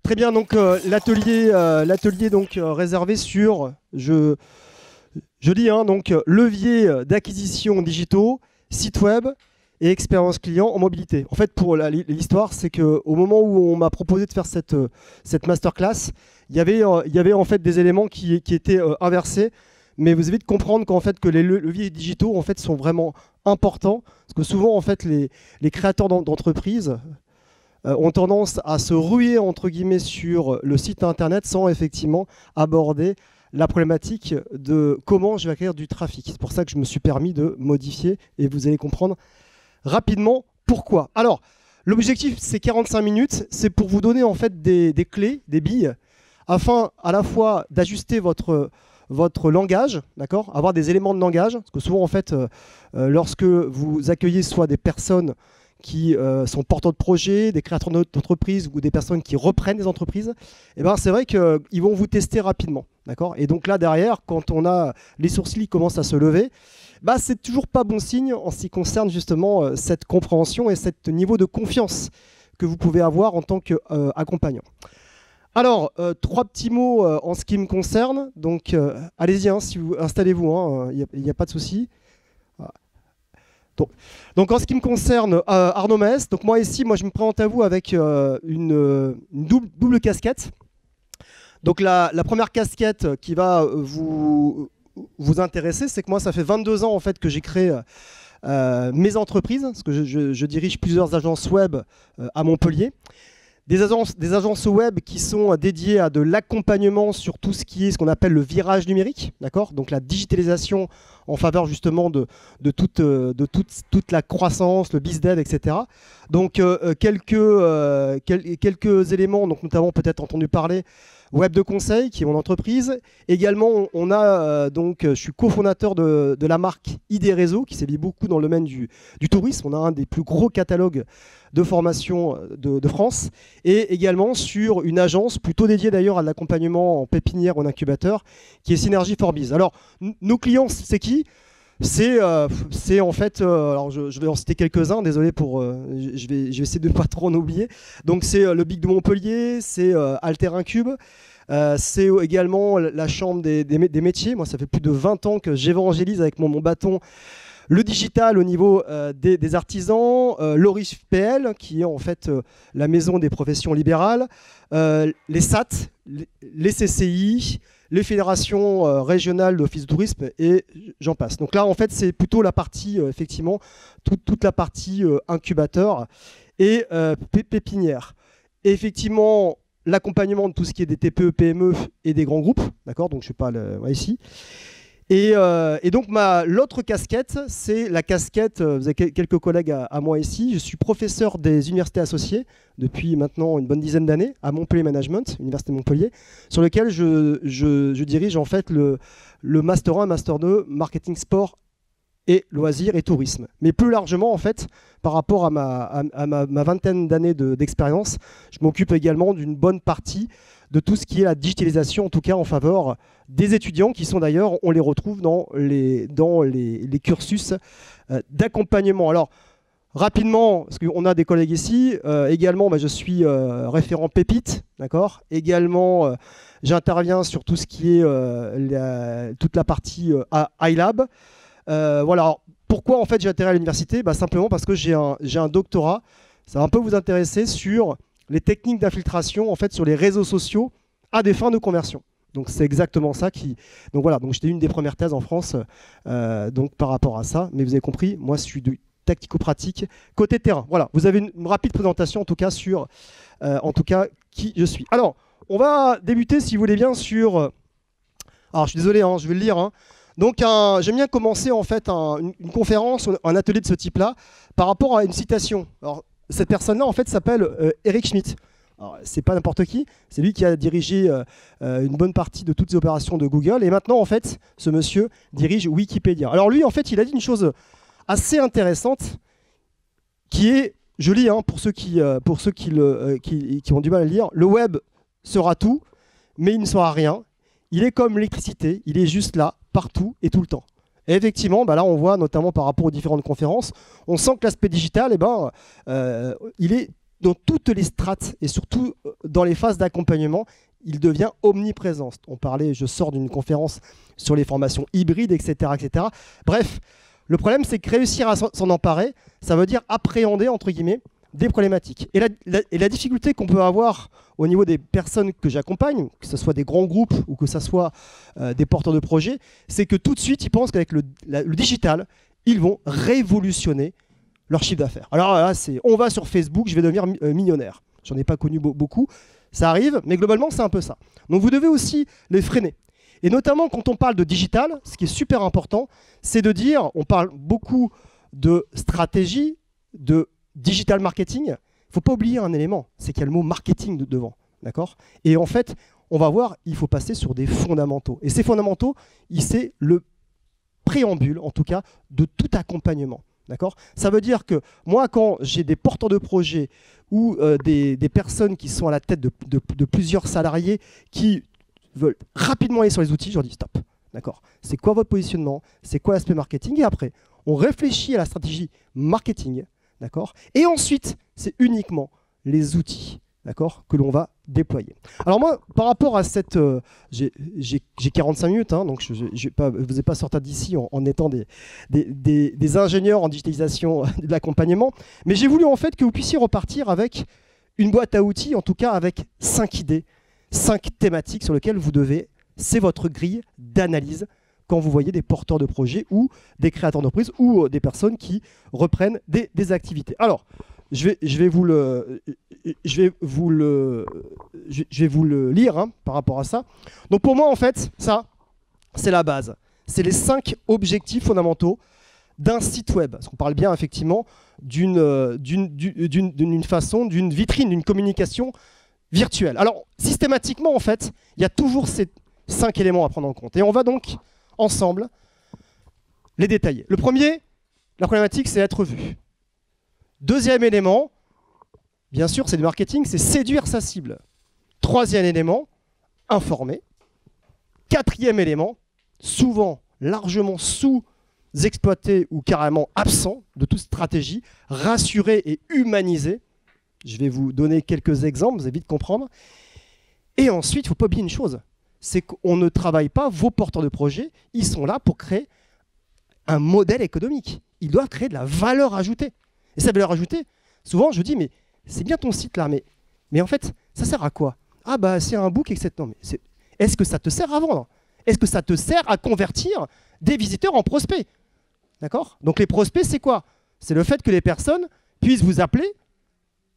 Très bien, donc l'atelier donc réservé sur, je dis, hein, donc levier d'acquisition digitaux, site web et expérience client en mobilité. En fait, pour l'histoire, c'est qu'au moment où on m'a proposé de faire cette masterclass, il y avait en fait des éléments qui étaient inversés, mais vous avez de comprendre qu'en fait que les leviers digitaux en fait sont vraiment importants, parce que souvent en fait les créateurs d'entreprises ont tendance à se ruer entre guillemets sur le site internet sans effectivement aborder la problématique de comment je vais acquérir du trafic. C'est pour ça que je me suis permis de modifier et vous allez comprendre rapidement pourquoi. Alors, l'objectif c'est 45 minutes, c'est pour vous donner en fait des clés, des billes, afin à la fois d'ajuster votre langage, d'accord, avoir des éléments de langage, parce que souvent en fait, lorsque vous accueillez soit des personnes qui sont porteurs de projets, des créateurs d'entreprises ou des personnes qui reprennent des entreprises, et ben c'est vrai qu'ils vont vous tester rapidement. Et donc là, derrière, quand on a les sourcils qui commencent à se lever, bah, c'est toujours pas bon signe en ce qui concerne justement cette compréhension et ce niveau de confiance que vous pouvez avoir en tant qu'accompagnant. Alors, 3 petits mots en ce qui me concerne. Donc, allez-y, hein, si vous installez-vous, il n'y a pas de souci. Donc en ce qui me concerne, Arnaud Maes, donc moi ici, je me présente à vous avec une double casquette. Donc la première casquette qui va vous intéresser, c'est que moi ça fait 22 ans en fait que j'ai créé mes entreprises, parce que je dirige plusieurs agences web à Montpellier. Des agences web qui sont dédiées à de l'accompagnement sur tout ce qui est ce qu'on appelle le virage numérique, d'accord ? Donc la digitalisation en faveur justement de toute la croissance, le bizdev, etc. Donc quelques éléments, donc notamment peut-être entendu parler Web de Conseil, qui est mon entreprise. Également, on a je suis cofondateur de la marque ID Réseau, qui sévit beaucoup dans le domaine du tourisme. On a un des plus gros catalogues de formation de France, et également sur une agence plutôt dédiée d'ailleurs à l'accompagnement en pépinière ou en incubateur, qui est Synergie for Biz. Alors, nos clients, c'est qui ? C'est en fait, alors je vais en citer quelques-uns, désolé pour, je vais essayer de ne pas trop en oublier. Donc c'est le Big de Montpellier, c'est Alter Incube, c'est également la Chambre des métiers. Moi, ça fait plus de 20 ans que j'évangélise avec mon bâton le digital au niveau des artisans, l'ORIF PL, qui est en fait la maison des professions libérales, les SAT, les CCI, les fédérations régionales d'office de tourisme, et j'en passe. Donc là, en fait, c'est plutôt la partie, effectivement, toute la partie incubateur et pépinière. Et effectivement, l'accompagnement de tout ce qui est des TPE, PME et des grands groupes, d'accord ? Donc je ne suis pas ici. Et donc l'autre casquette, c'est la casquette, vous avez quelques collègues à moi ici, je suis professeur des universités associées depuis maintenant une bonne dizaine d'années à Montpellier Management, Université de Montpellier, sur lequel je dirige en fait le Master 1, Master 2, Marketing Sport et Loisirs et Tourisme. Mais plus largement en fait, par rapport à ma vingtaine d'années d'expérience, je m'occupe également d'une bonne partie de tout ce qui est la digitalisation, en tout cas en faveur des étudiants qui sont d'ailleurs, on les retrouve dans les cursus d'accompagnement. Alors, rapidement, parce qu'on a des collègues ici, également je suis référent Pépite, d'accord ? Également, j'interviens sur tout ce qui est toute la partie iLab. Voilà. Alors, pourquoi en fait j'ai atterri à l'université ? Simplement parce que j'ai un doctorat, ça va un peu vous intéresser sur les techniques d'infiltration en fait sur les réseaux sociaux à des fins de conversion. Donc c'est exactement ça qui. Donc voilà, donc j'étais une des premières thèses en France donc par rapport à ça. Mais vous avez compris, moi je suis du tactico-pratique côté terrain. Voilà, vous avez une rapide présentation en tout cas sur en tout cas qui je suis. Alors on va débuter si vous voulez bien sur. Alors je suis désolé, je vais le lire. Donc j'aime bien commencer en fait une conférence, un atelier de ce type-là par rapport à une citation. Alors cette personne-là, en fait, s'appelle Eric Schmidt. Alors, c'est pas n'importe qui, c'est lui qui a dirigé une bonne partie de toutes les opérations de Google. Et maintenant, en fait, ce monsieur dirige Wikipédia. Alors lui, en fait, il a dit une chose assez intéressante qui est, je lis, pour ceux qui ont du mal à le lire, le web sera tout, mais il ne sera rien. Il est comme l'électricité, il est juste là, partout et tout le temps. Et effectivement, là on voit notamment par rapport aux différentes conférences, on sent que l'aspect digital, il est dans toutes les strates et surtout dans les phases d'accompagnement, il devient omniprésent. On parlait, je sors d'une conférence sur les formations hybrides, etc., etc. Bref, le problème, c'est que réussir à s'en emparer, ça veut dire appréhender, entre guillemets, des problématiques. Et la difficulté qu'on peut avoir au niveau des personnes que j'accompagne, que ce soit des grands groupes ou que ce soit des porteurs de projets, c'est que tout de suite, ils pensent qu'avec le digital, ils vont révolutionner leur chiffre d'affaires. Alors là, on va sur Facebook, je vais devenir millionnaire. J'en ai pas connu beaucoup, ça arrive, mais globalement, c'est un peu ça. Donc vous devez aussi les freiner. Et notamment quand on parle de digital, ce qui est super important, c'est de dire, on parle beaucoup de stratégie, de digital marketing. Il ne faut pas oublier un élément, c'est qu'il y a le mot marketing devant. D'accord ? Et en fait, on va voir, il faut passer sur des fondamentaux. Et ces fondamentaux, c'est le préambule, en tout cas, de tout accompagnement. D'accord ? Ça veut dire que moi, quand j'ai des porteurs de projets ou des personnes qui sont à la tête de plusieurs salariés qui veulent rapidement aller sur les outils, je leur dis stop. D'accord ? C'est quoi votre positionnement ? C'est quoi l'aspect marketing ? Et après, on réfléchit à la stratégie marketing. D'accord ? Et ensuite, c'est uniquement les outils, d'accord, que l'on va déployer. Alors moi, par rapport à cette... j'ai 45 minutes, hein, donc vous n'êtes pas sorti d'ici en étant des ingénieurs en digitalisation de l'accompagnement, mais j'ai voulu en fait que vous puissiez repartir avec une boîte à outils, en tout cas avec 5 idées, 5 thématiques sur lesquelles vous devez... C'est votre grille d'analyse quand vous voyez des porteurs de projets ou des créateurs d'entreprises ou des personnes qui reprennent des activités. Alors, je vais vous le lire hein, par rapport à ça. Donc pour moi, en fait, ça, c'est la base. C'est les 5 objectifs fondamentaux d'un site web. Parce qu'on parle bien effectivement d'une façon, d'une vitrine, d'une communication virtuelle. Alors, systématiquement, en fait, il y a toujours ces 5 éléments à prendre en compte. Et on va donc ensemble les détailler. Le premier, la problématique, c'est être vu. Deuxième élément, bien sûr, c'est du marketing, c'est séduire sa cible. Troisième élément, informer. Quatrième élément, souvent largement sous-exploité ou carrément absent de toute stratégie, rassurer et humaniser. Je vais vous donner quelques exemples, vous allez vite comprendre. Et ensuite, il ne faut pas oublier une chose, c'est qu'on ne travaille pas vos porteurs de projets, ils sont là pour créer un modèle économique. Ils doivent créer de la valeur ajoutée. Et cette valeur ajoutée, souvent je dis, mais c'est bien ton site là, mais en fait, ça sert à quoi? Ah bah c'est un book, etc. Non, mais est-ce que ça te sert à vendre? Est-ce que ça te sert à convertir des visiteurs en prospects? D'accord? Donc les prospects, c'est quoi? C'est le fait que les personnes puissent vous appeler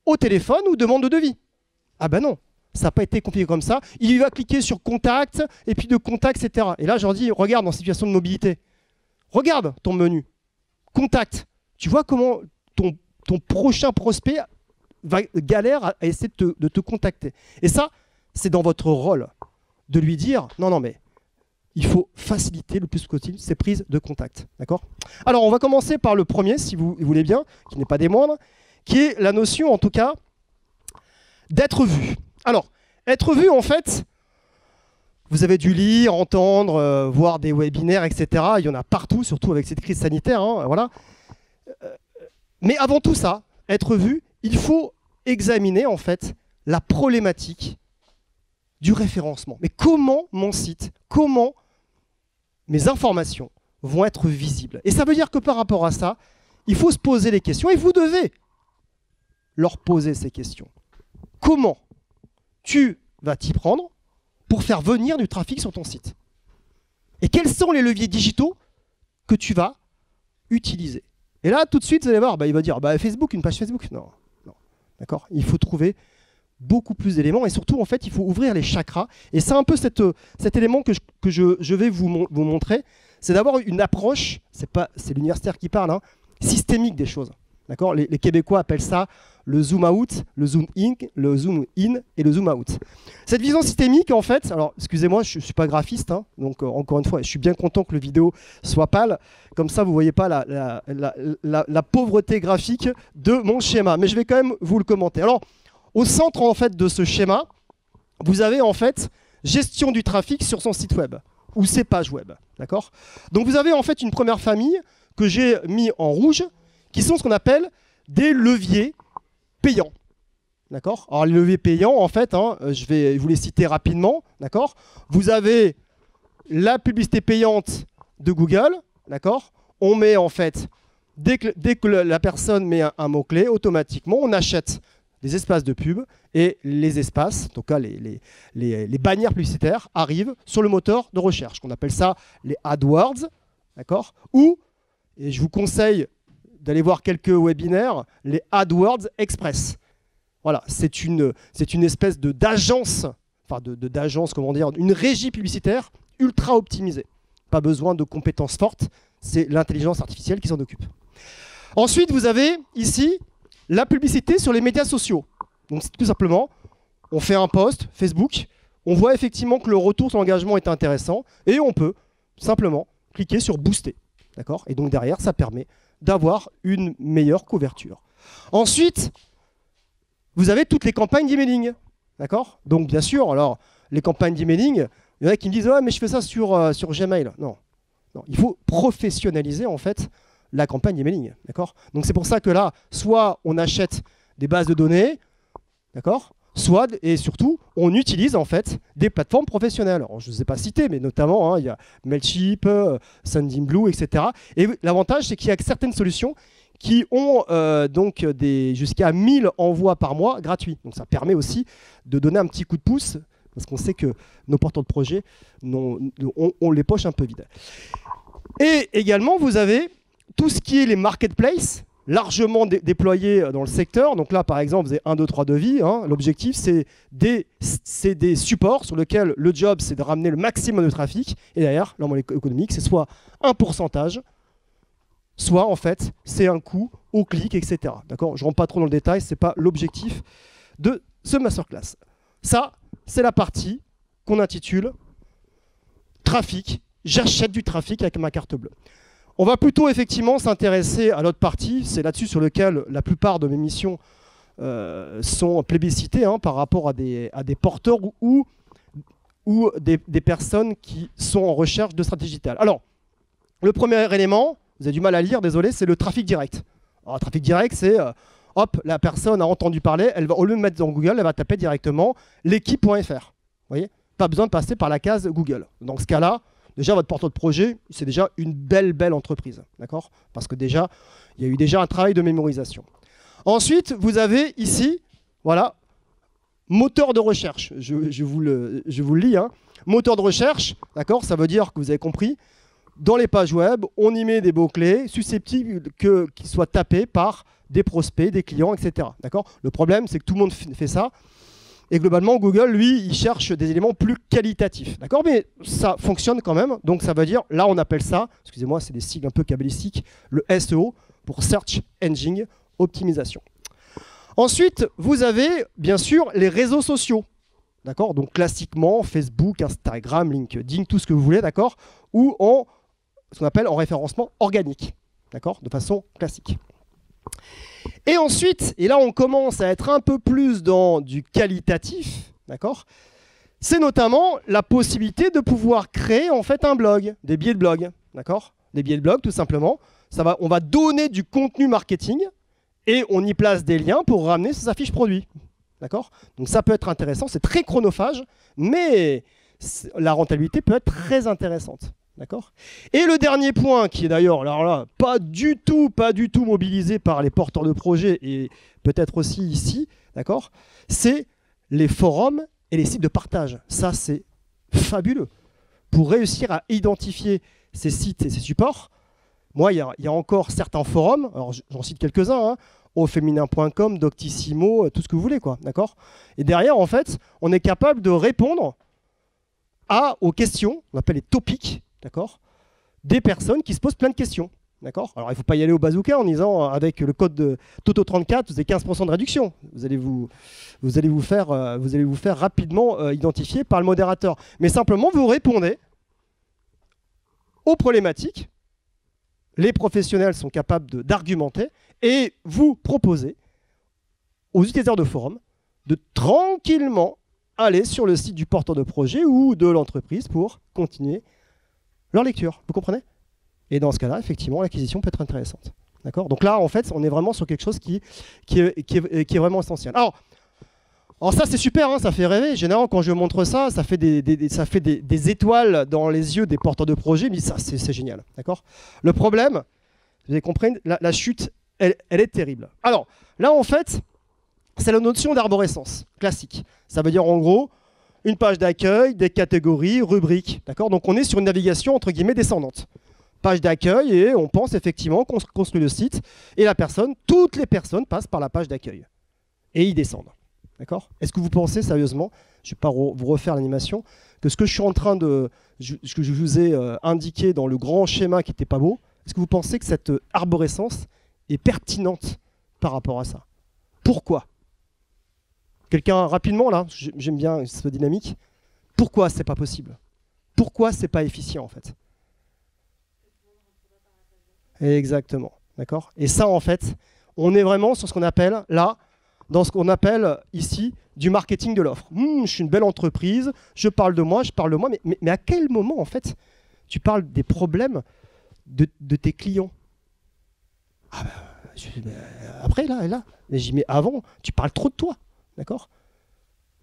au téléphone ou demande de devis. Ah bah non. Ça n'a pas été configuré comme ça. Il va cliquer sur contact, et puis de contact, etc. Et là, je leur dis, regarde en situation de mobilité. Regarde ton menu. Contact. Tu vois comment ton prochain prospect galère à essayer de te contacter. Et ça, c'est dans votre rôle de lui dire, non, mais il faut faciliter le plus possible ces prises de contact. D'accord ? Alors, on va commencer par le premier, si vous voulez bien, qui n'est pas des moindres, qui est la notion, en tout cas, d'être vu. Alors, être vu, en fait, vous avez dû lire, entendre, voir des webinaires, etc. Il y en a partout, surtout avec cette crise sanitaire. Hein, voilà. Mais avant tout ça, être vu, il faut examiner, en fait, la problématique du référencement. Mais comment mon site, comment mes informations vont être visibles? Et ça veut dire que par rapport à ça, il faut se poser les questions et vous devez leur poser ces questions. Comment tu vas t'y prendre pour faire venir du trafic sur ton site? Et quels sont les leviers digitaux que tu vas utiliser? Et là, tout de suite, vous allez voir, il va dire Facebook, une page Facebook. Non. D'accord? Il faut trouver beaucoup plus d'éléments et surtout, en fait, il faut ouvrir les chakras. Et c'est un peu cet élément que je vais vous montrer, c'est d'avoir une approche, c'est l'universitaire qui parle, hein, systémique des choses. D'accord? Les Québécois appellent ça le zoom out, le zoom in et le zoom out. Cette vision systémique, en fait, alors excusez-moi, je ne suis pas graphiste, hein, donc encore une fois, je suis bien content que le vidéo soit pâle, comme ça vous ne voyez pas la pauvreté graphique de mon schéma, mais je vais quand même vous le commenter. Alors, au centre en fait de ce schéma, vous avez en fait gestion du trafic sur son site web ou ses pages web, d'accord? Donc vous avez en fait une première famille que j'ai mis en rouge, qui sont ce qu'on appelle des leviers payants. d'accord. Alors les leviers payants, en fait, hein, je vais vous les citer rapidement, d'accord. Vous avez la publicité payante de Google, d'accord. On met en fait, dès que la personne met un mot-clé, automatiquement, on achète des espaces de pub et les espaces, en tout cas les bannières publicitaires, arrivent sur le moteur de recherche, qu'on appelle ça les AdWords, d'accord. Ou, et je vous conseille d'aller voir quelques webinaires, les AdWords Express. Voilà, c'est une espèce d'agence, enfin d'agence, comment dire, une régie publicitaire ultra optimisée. Pas besoin de compétences fortes, c'est l'intelligence artificielle qui s'en occupe. Ensuite, vous avez ici la publicité sur les médias sociaux. Donc c'est tout simplement, on fait un post Facebook, on voit effectivement que le retour sur l'engagement est intéressant et on peut simplement cliquer sur booster. D'accord ? Et donc derrière, ça permet d'avoir une meilleure couverture. Ensuite, vous avez toutes les campagnes d'emailing. D'accord ? Donc bien sûr, alors les campagnes d'emailing, il y en a qui me disent ouais, mais je fais ça sur Gmail. Non. Non, il faut professionnaliser en fait la campagne d'emailing. D'accord ? Donc c'est pour ça que là, soit on achète des bases de données, d'accord ? Soit, et surtout, on utilise en fait des plateformes professionnelles. Alors, je ne vous ai pas cité, mais notamment, hein, il y a Mailchimp, Sendinblue, etc. Et l'avantage, c'est qu'il y a certaines solutions qui ont donc jusqu'à 1000 envois par mois gratuits. Donc ça permet aussi de donner un petit coup de pouce, parce qu'on sait que nos porteurs de projets ont les poches un peu vides. Et également, vous avez tout ce qui est les marketplaces, largement déployés dans le secteur. Donc là, par exemple, vous avez 1, 2, 3 devis. Hein. L'objectif, c'est des supports sur lesquels le job, c'est de ramener le maximum de trafic. Et derrière, le modèle économique, c'est soit un pourcentage, soit, en fait, c'est un coût au clic, etc. D'accord ? Je ne rentre pas trop dans le détail, ce n'est pas l'objectif de ce masterclass. Ça, c'est la partie qu'on intitule « Trafic ». J'achète du trafic avec ma carte bleue. On va plutôt effectivement s'intéresser à l'autre partie, c'est là-dessus sur lequel la plupart de mes missions sont plébiscitées hein, par rapport à des porteurs ou des personnes qui sont en recherche de stratégie digitale. Alors, le premier élément, vous avez du mal à lire, désolé, c'est le trafic direct. Alors, le trafic direct, c'est, hop, la personne a entendu parler, elle va, au lieu de mettre dans Google, elle va taper directement l'équipe.fr. Vous voyez ? Pas besoin de passer par la case Google. Dans ce cas-là, déjà, votre porteur de projet, c'est déjà une belle entreprise. D'accord ? Parce que déjà, il y a eu déjà un travail de mémorisation. Ensuite, vous avez ici, voilà, moteur de recherche. Je vous le lis. Hein. Moteur de recherche, d'accord ? Ça veut dire que vous avez compris, dans les pages web, on y met des mots-clés susceptibles qu'ils soient tapés par des prospects, des clients, etc. D'accord ? Le problème, c'est que tout le monde fait ça. Et globalement, Google, lui, il cherche des éléments plus qualitatifs. D'accord ? Mais ça fonctionne quand même. Donc, ça veut dire, là, on appelle ça, excusez-moi, c'est des sigles un peu cabalistiques, le SEO, pour Search Engine Optimization. Ensuite, vous avez, bien sûr, les réseaux sociaux. D'accord ? Donc, classiquement, Facebook, Instagram, LinkedIn, tout ce que vous voulez, d'accord ? Ou en ce qu'on appelle en référencement organique. D'accord ? De façon classique. Et ensuite, et là on commence à être un peu plus dans du qualitatif, d'accord ? C'est notamment la possibilité de pouvoir créer en fait un blog, des billets de blog, d'accord ? Des billets de blog tout simplement. On va donner du contenu marketing et on y place des liens pour ramener ses affiches produits, d'accord ? Donc ça peut être intéressant, c'est très chronophage, mais la rentabilité peut être très intéressante. D'accord ? Et le dernier point, qui est d'ailleurs alors là, pas du tout mobilisé par les porteurs de projets et peut-être aussi ici, d'accord ? C'est les forums et les sites de partage. Ça, c'est fabuleux. Pour réussir à identifier ces sites et ces supports, moi, il y a encore certains forums, alors j'en cite quelques-uns, hein, auféminin.com, Doctissimo, tout ce que vous voulez, quoi, d'accord ? Et derrière, en fait, on est capable de répondre aux questions, on appelle les topics, d'accord, des personnes qui se posent plein de questions. D'accord ? Alors, il ne faut pas y aller au bazooka en disant avec le code de Toto34, vous avez 15% de réduction. Vous allez vous faire rapidement identifier par le modérateur. Mais simplement, vous répondez aux problématiques. Les professionnels sont capables d'argumenter et vous proposez aux utilisateurs de forum de tranquillement aller sur le site du porteur de projet ou de l'entreprise pour continuer leur lecture. Vous comprenez ? Et dans ce cas-là, effectivement, l'acquisition peut être intéressante. D'accord ? Donc là, en fait, on est vraiment sur quelque chose qui est vraiment essentiel. Alors, Alors ça c'est super, hein, ça fait rêver. Généralement quand je montre ça, ça fait des étoiles dans les yeux des porteurs de projets, mais ça c'est génial, d'accord. Le problème, vous avez compris, la chute, elle est terrible. Alors là en fait, c'est la notion d'arborescence classique. Ça veut dire en gros une page d'accueil, des catégories, rubriques, d'accord. Donc on est sur une navigation entre guillemets descendante. Page d'accueil et on pense effectivement qu'on construit le site et toutes les personnes passent par la page d'accueil et ils descendent. D'accord? Est-ce que vous pensez sérieusement, je ne vais pas vous refaire l'animation, que ce que je suis en train de, ce que je vous ai indiqué dans le grand schéma qui n'était pas beau, est-ce que vous pensez que cette arborescence est pertinente par rapport à ça? Pourquoi? Quelqu'un rapidement là, j'aime bien ce dynamique. Pourquoi c'est pas possible? Pourquoi c'est pas efficient en fait? Exactement, d'accord? Et ça en fait, on est vraiment sur ce qu'on appelle là, dans ce qu'on appelle ici du marketing de l'offre. Je suis une belle entreprise, je parle de moi, mais à quel moment en fait tu parles des problèmes de tes clients? Après là, mais avant, tu parles trop de toi, d'accord?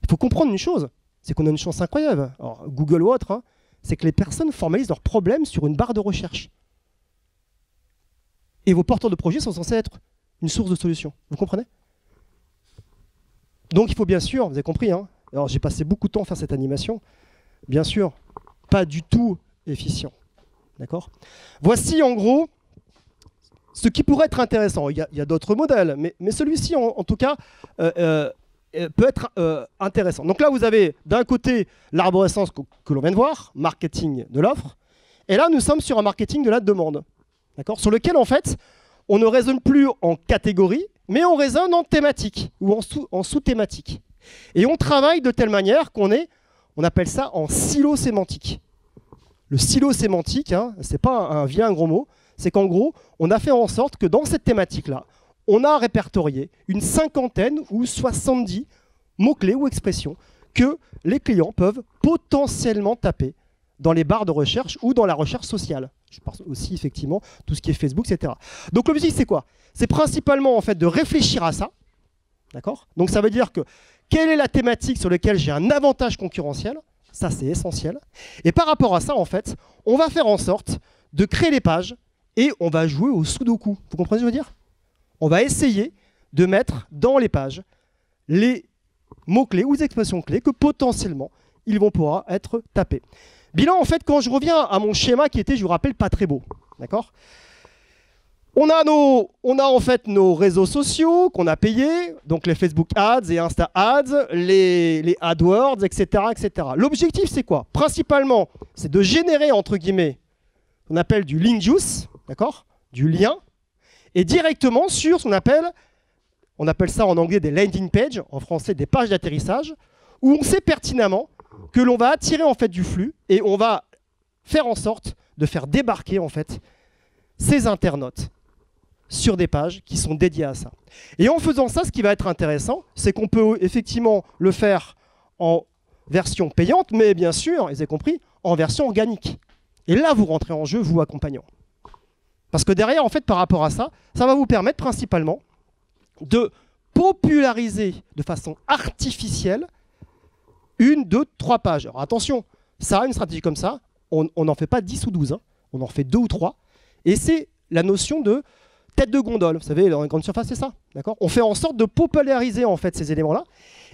Il faut comprendre une chose, c'est qu'on a une chance incroyable, alors, Google ou autre, hein, c'est que les personnes formalisent leurs problèmes sur une barre de recherche. Et vos porteurs de projets sont censés être une source de solution, vous comprenez? Donc il faut bien sûr, vous avez compris, hein, alors j'ai passé beaucoup de temps à faire cette animation, bien sûr, pas du tout efficient. D'accord? Voici en gros ce qui pourrait être intéressant. Il y a d'autres modèles, mais celui-ci en tout cas peut être intéressant. Donc là vous avez d'un côté l'arborescence que l'on vient de voir, marketing de l'offre, et là nous sommes sur un marketing de la demande. D'accord? Sur lequel en fait on ne raisonne plus en catégorie, mais on raisonne en thématique ou en sous-thématique. Et on travaille de telle manière on appelle ça en silo sémantique. Le silo sémantique, hein, c'est pas un gros mot, c'est qu'en gros, on a fait en sorte que dans cette thématique-là, on a répertorié une 50aine ou 70 mots-clés ou expressions que les clients peuvent potentiellement taper dans les barres de recherche ou dans la recherche sociale. Je parle aussi effectivement tout ce qui est Facebook, etc. Donc l'objectif c'est quoi? C'est principalement en fait de réfléchir à ça, d'accord? Donc ça veut dire que quelle est la thématique sur laquelle j'ai un avantage concurrentiel? Ça c'est essentiel. Et par rapport à ça en fait, on va faire en sorte de créer les pages et on va jouer au sudoku. Vous comprenez ce que je veux dire? On va essayer de mettre dans les pages les mots-clés ou les expressions clés que potentiellement ils vont pouvoir être tapés. Bilan, en fait, quand je reviens à mon schéma qui était, je vous rappelle, pas très beau. D'accord? On a en fait nos réseaux sociaux qu'on a payés, donc les Facebook Ads et Insta Ads, les AdWords, etc. etc. L'objectif, c'est quoi? Principalement, c'est de générer, entre guillemets, ce qu'on appelle du link juice, d'accord? Du lien, et directement sur ce qu'on appelle ça en anglais des landing pages, en français des pages d'atterrissage, où on sait pertinemment que l'on va attirer en fait du flux et on va faire en sorte de faire débarquer en fait ces internautes sur des pages qui sont dédiées à ça. Et en faisant ça, ce qui va être intéressant, c'est qu'on peut effectivement le faire en version payante, mais bien sûr, vous avez compris, en version organique. Et là, vous rentrez en jeu, vous accompagnant. Parce que derrière, en fait, par rapport à ça, ça va vous permettre principalement de populariser de façon artificielle 1, 2, 3 pages. Alors attention, ça, une stratégie comme ça, on n'en fait pas 10 ou 12, hein, on en fait 2 ou 3. Et c'est la notion de tête de gondole. Vous savez, dans une grande surface, c'est ça. D'accord? On fait en sorte de populariser en fait, ces éléments-là.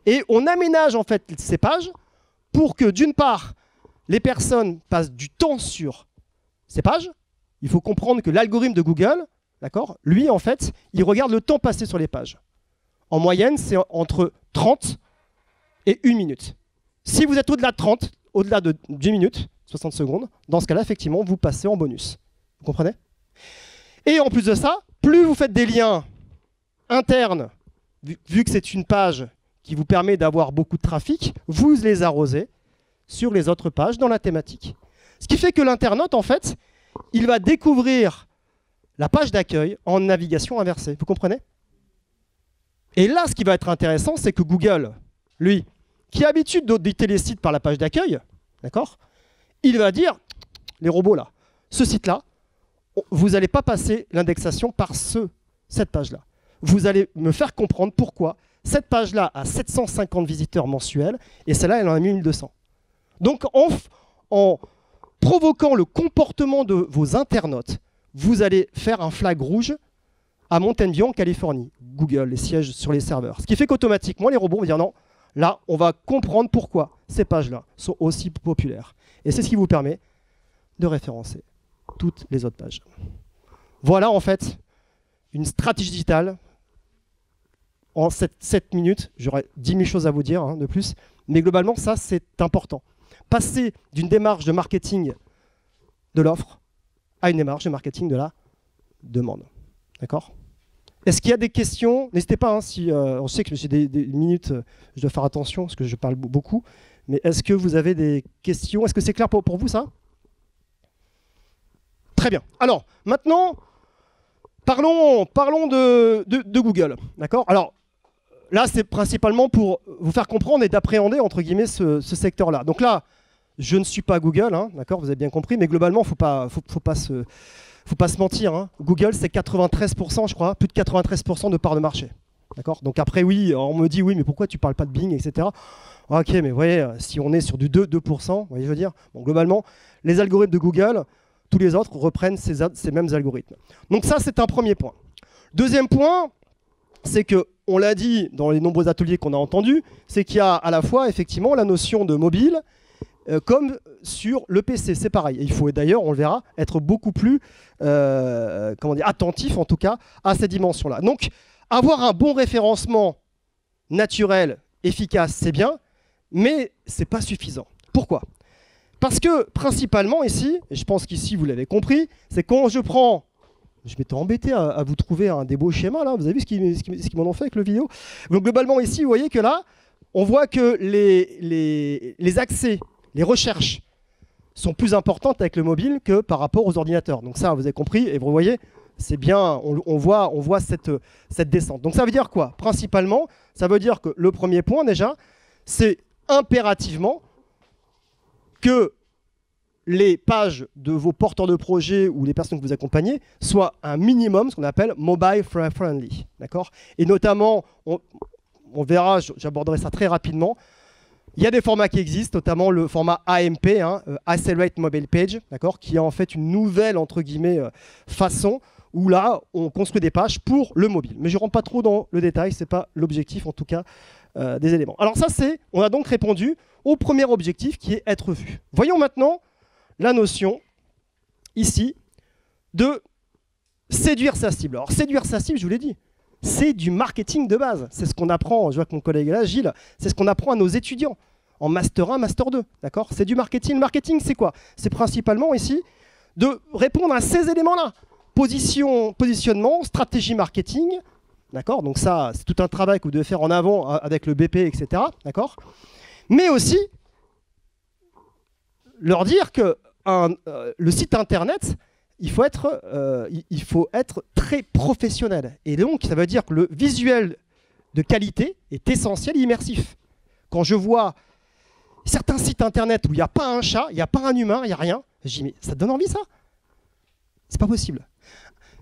Et on aménage en fait, ces pages pour que, d'une part, les personnes passent du temps sur ces pages. Il faut comprendre que l'algorithme de Google, d'accord, lui, en fait, il regarde le temps passé sur les pages. En moyenne, c'est entre 30 et 1 minute. Si vous êtes au-delà de 30, au-delà de 10 minutes, 60 secondes, dans ce cas-là, effectivement, vous passez en bonus. Vous comprenez? Et en plus de ça, plus vous faites des liens internes, vu que c'est une page qui vous permet d'avoir beaucoup de trafic, vous les arrosez sur les autres pages dans la thématique. Ce qui fait que l'internaute, en fait, il va découvrir la page d'accueil en navigation inversée. Vous comprenez? Et là, ce qui va être intéressant, c'est que Google, lui, qui a l'habitude d'auditer les sites par la page d'accueil, d'accord, il va dire, les robots là, ce site-là, vous n'allez pas passer l'indexation par cette page-là. Vous allez me faire comprendre pourquoi Cette page-là a 750 visiteurs mensuels et celle-là, elle en a 1200. Donc, en provoquant le comportement de vos internautes, vous allez faire un flag rouge à Mountain View, en Californie. Google, les sièges sur les serveurs. Ce qui fait qu'automatiquement, les robots vont dire non, là, on va comprendre pourquoi ces pages-là sont aussi populaires. Et c'est ce qui vous permet de référencer toutes les autres pages. Voilà, en fait, une stratégie digitale. En 7 minutes, j'aurais 10 000 choses à vous dire de plus. Mais globalement, ça, c'est important. Passer d'une démarche de marketing de l'offre à une démarche de marketing de la demande. D'accord ? Est-ce qu'il y a des questions? N'hésitez pas, si on sait que j'ai des minutes, je dois faire attention parce que je parle beaucoup. Mais est-ce que vous avez des questions? Est-ce que c'est clair pour vous, ça? Très bien. Alors, maintenant, parlons de Google. D'accord? Alors, là, c'est principalement pour vous faire comprendre et d'appréhender, entre guillemets, ce secteur-là. Donc là, je ne suis pas Google, d'accord? Vous avez bien compris, mais globalement, faut pas se mentir. Google, c'est 93%, je crois, plus de 93% de part de marché. D'accord? Donc après, oui, on me dit, oui, mais pourquoi tu ne parles pas de Bing, etc. Ok, mais vous voyez, si on est sur du 2%, vous voyez, je veux dire, bon, globalement, les algorithmes de Google, tous les autres reprennent ces mêmes algorithmes. Donc ça, c'est un premier point. Deuxième point, c'est que, on l'a dit dans les nombreux ateliers qu'on a entendus, c'est qu'il y a à la fois, effectivement, la notion de mobile, comme sur le PC, c'est pareil. Et il faut d'ailleurs, on le verra, être beaucoup plus attentif, en tout cas, à ces dimensions-là. Donc, avoir un bon référencement naturel, efficace, c'est bien, mais ce n'est pas suffisant. Pourquoi? Parce que, principalement, ici, et je pense qu'ici, vous l'avez compris, c'est quand je prends... Je m'étais embêté à vous trouver des beaux schémas, là. Vous avez vu ce qu'ils m'en ont fait avec le vidéo? Donc, globalement, ici, vous voyez que là, on voit que les accès, les recherches sont plus importantes avec le mobile que par rapport aux ordinateurs. Donc ça, vous avez compris, et vous voyez, c'est bien, on voit cette descente. Donc ça veut dire quoi? Principalement, ça veut dire que le premier point, déjà, c'est impérativement que les pages de vos porteurs de projets ou les personnes que vous accompagnez soient un minimum, ce qu'on appelle mobile friendly. D'accord? Et notamment, on verra, j'aborderai ça très rapidement, il y a des formats qui existent, notamment le format AMP, Accelerate Mobile Page, qui est en fait une nouvelle, entre guillemets, façon où là, on construit des pages pour le mobile. Mais je ne rentre pas trop dans le détail, ce n'est pas l'objectif, en tout cas, des éléments. Alors ça, on a donc répondu au premier objectif qui est être vu. Voyons maintenant la notion, ici, de séduire sa cible. Alors, séduire sa cible, je vous l'ai dit, c'est du marketing de base. C'est ce qu'on apprend, je vois que mon collègue est là, Gilles, c'est ce qu'on apprend à nos étudiants en Master 1, Master 2. D'accord? C'est du marketing. Le marketing, c'est quoi? C'est principalement ici de répondre à ces éléments-là. Positionnement, stratégie marketing. D'accord? Donc ça, c'est tout un travail que vous devez faire en avant avec le BP, etc. D'accord? Mais aussi, leur dire que le site internet, il faut être très professionnel. Et donc, ça veut dire que le visuel de qualité est essentiel et immersif. Quand je vois certains sites internet où il n'y a pas un chat, il n'y a pas un humain, il n'y a rien, je dis, mais ça te donne envie, ça? C'est pas possible.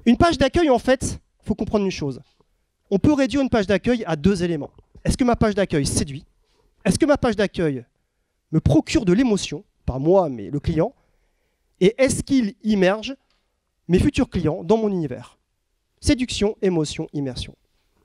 Une page d'accueil, en fait, il faut comprendre une chose. On peut réduire une page d'accueil à 2 éléments. Est-ce que ma page d'accueil séduit? Est-ce que ma page d'accueil me procure de l'émotion? Pas moi, mais le client. Et est-ce qu'il immerge mes futurs clients dans mon univers? Séduction, émotion, immersion.